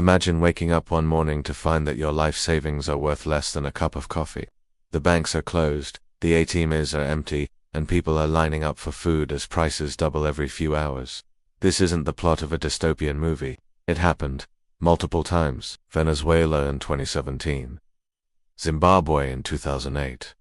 Imagine waking up one morning to find that your life savings are worth less than a cup of coffee. The banks are closed, the ATMs are empty, and people are lining up for food as prices double every few hours. This isn't the plot of a dystopian movie. It happened multiple times. Venezuela in 2017, Zimbabwe in 2008,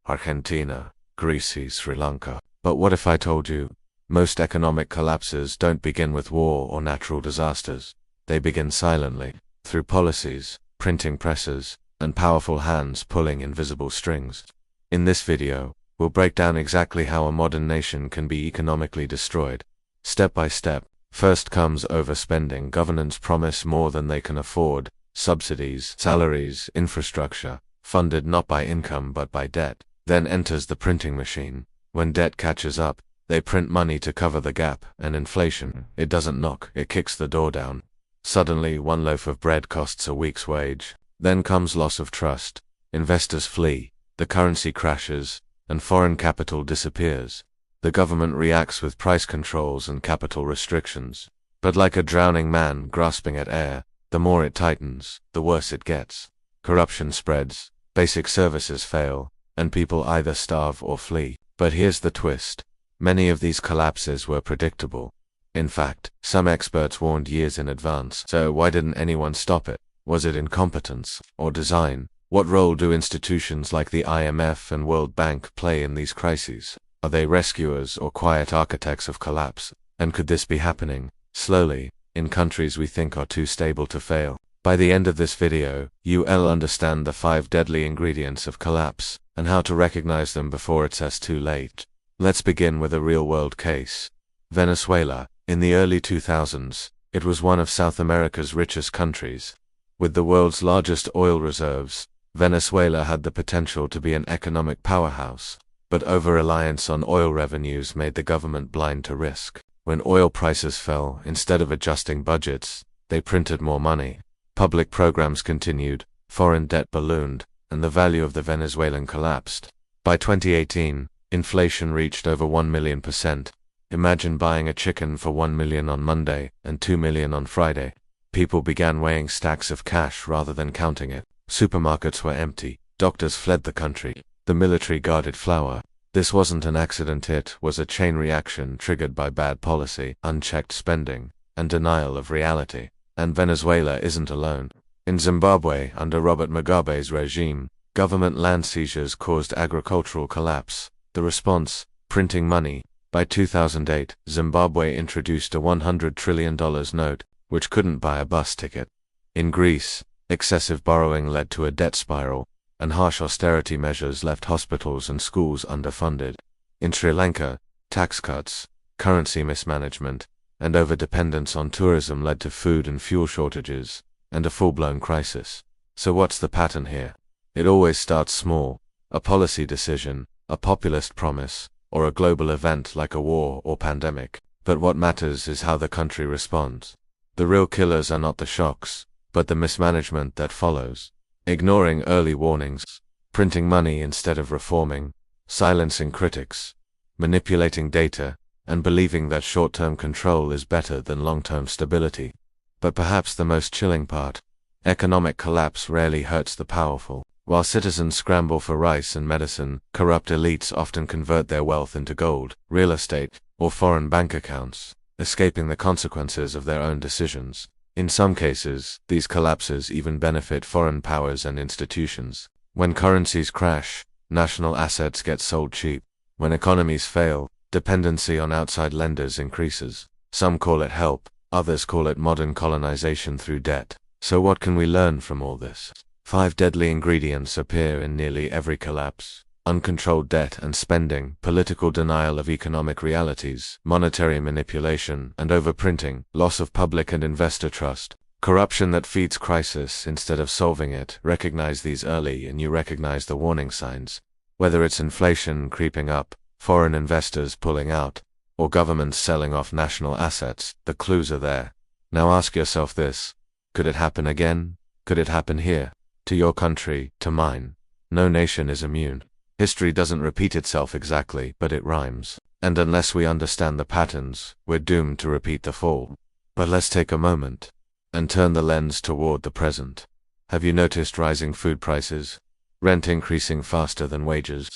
Argentina, Greece, Sri Lanka. But what if I told you, most economic collapses don't begin with war or natural disasters. They begin silently, through policies, printing presses, and powerful hands pulling invisible strings. In this video, we'll break down exactly how a modern nation can be economically destroyed, step by step. First comes overspending. Governments promise more than they can afford, subsidies, salaries, infrastructure, funded not by income but by debt. Then enters the printing machine. When debt catches up, they print money to cover the gap, and inflation, it doesn't knock, it kicks the door down. Suddenly, one loaf of bread costs a week's wage. Then comes loss of trust. Investors flee, the currency crashes, and foreign capital disappears. The government reacts with price controls and capital restrictions. But like a drowning man grasping at air, the more it tightens, the worse it gets. Corruption spreads, basic services fail, and people either starve or flee. But here's the twist. Many of these collapses were predictable. In fact, some experts warned years in advance. So why didn't anyone stop it? Was it incompetence or design? What role do institutions like the IMF and World Bank play in these crises? Are they rescuers or quiet architects of collapse? And could this be happening, slowly, in countries we think are too stable to fail? By the end of this video, you'll understand the 5 deadly ingredients of collapse, and how to recognize them before it's too late. Let's begin with a real-world case. Venezuela. In the early 2000s, it was one of South America's richest countries. With the world's largest oil reserves, Venezuela had the potential to be an economic powerhouse. But over-reliance on oil revenues made the government blind to risk. When oil prices fell, instead of adjusting budgets, they printed more money. Public programs continued, foreign debt ballooned, and the value of the Venezuelan collapsed. By 2018, inflation reached over 1,000,000%. Imagine buying a chicken for 1 million on Monday and 2 million on Friday. People began weighing stacks of cash rather than counting it. Supermarkets were empty. Doctors fled the country. The military guarded flour. This wasn't an accident, it was a chain reaction triggered by bad policy, unchecked spending, and denial of reality. And Venezuela isn't alone. In Zimbabwe, under Robert Mugabe's regime, government land seizures caused agricultural collapse. The response? Printing money. By 2008, Zimbabwe introduced a $100 trillion note, which couldn't buy a bus ticket. In Greece, excessive borrowing led to a debt spiral, and harsh austerity measures left hospitals and schools underfunded. In Sri Lanka, tax cuts, currency mismanagement, and overdependence on tourism led to food and fuel shortages, and a full-blown crisis. So what's the pattern here? It always starts small, a policy decision, a populist promise, or a global event like a war or pandemic. But what matters is how the country responds. The real killers are not the shocks, but the mismanagement that follows. Ignoring early warnings, printing money instead of reforming, silencing critics, manipulating data, and believing that short-term control is better than long-term stability. But perhaps the most chilling part, economic collapse rarely hurts the powerful. While citizens scramble for rice and medicine, corrupt elites often convert their wealth into gold, real estate, or foreign bank accounts, escaping the consequences of their own decisions. In some cases, these collapses even benefit foreign powers and institutions. When currencies crash, national assets get sold cheap. When economies fail, dependency on outside lenders increases. Some call it help, others call it modern colonization through debt. So what can we learn from all this? 5 deadly ingredients appear in nearly every collapse. Uncontrolled debt and spending, political denial of economic realities, monetary manipulation and overprinting, loss of public and investor trust, corruption that feeds crisis instead of solving it. Recognize these early and you recognize the warning signs. Whether it's inflation creeping up, foreign investors pulling out, or governments selling off national assets, the clues are there. Now ask yourself this: could it happen again? Could it happen here? To your country, to mine? No nation is immune. History doesn't repeat itself exactly, but it rhymes. And unless we understand the patterns, we're doomed to repeat the fall. But let's take a moment. and turn the lens toward the present. Have you noticed rising food prices? Rent increasing faster than wages?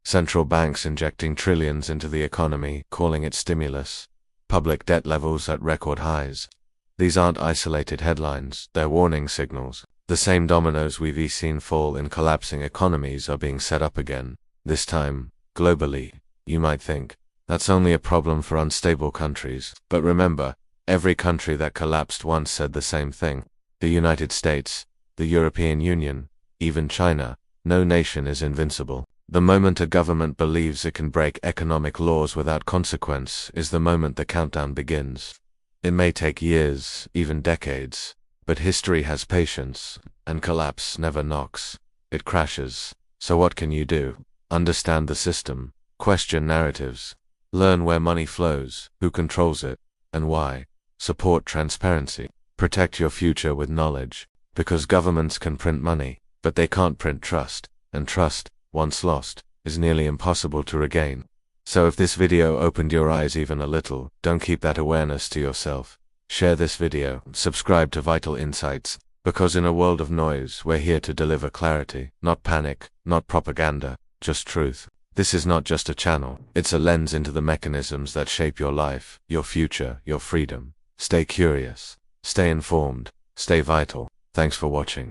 Central banks injecting trillions into the economy, calling it stimulus? Public debt levels at record highs? These aren't isolated headlines, they're warning signals. The same dominoes we've seen fall in collapsing economies are being set up again, this time, globally. You might think, that's only a problem for unstable countries. But remember, every country that collapsed once said the same thing. The United States, the European Union, even China. No nation is invincible. The moment a government believes it can break economic laws without consequence is the moment the countdown begins. It may take years, even decades, but history has patience, and collapse never knocks. It crashes. So what can you do? Understand the system, question narratives, learn where money flows, who controls it, and why. Support transparency. Protect your future with knowledge, because governments can print money, but they can't print trust, and trust, once lost, is nearly impossible to regain. So if this video opened your eyes even a little, don't keep that awareness to yourself. Share this video, subscribe to Vital Insights, because in a world of noise, we're here to deliver clarity, not panic, not propaganda, just truth. This is not just a channel, it's a lens into the mechanisms that shape your life, your future, your freedom. Stay curious, stay informed, stay vital. Thanks for watching.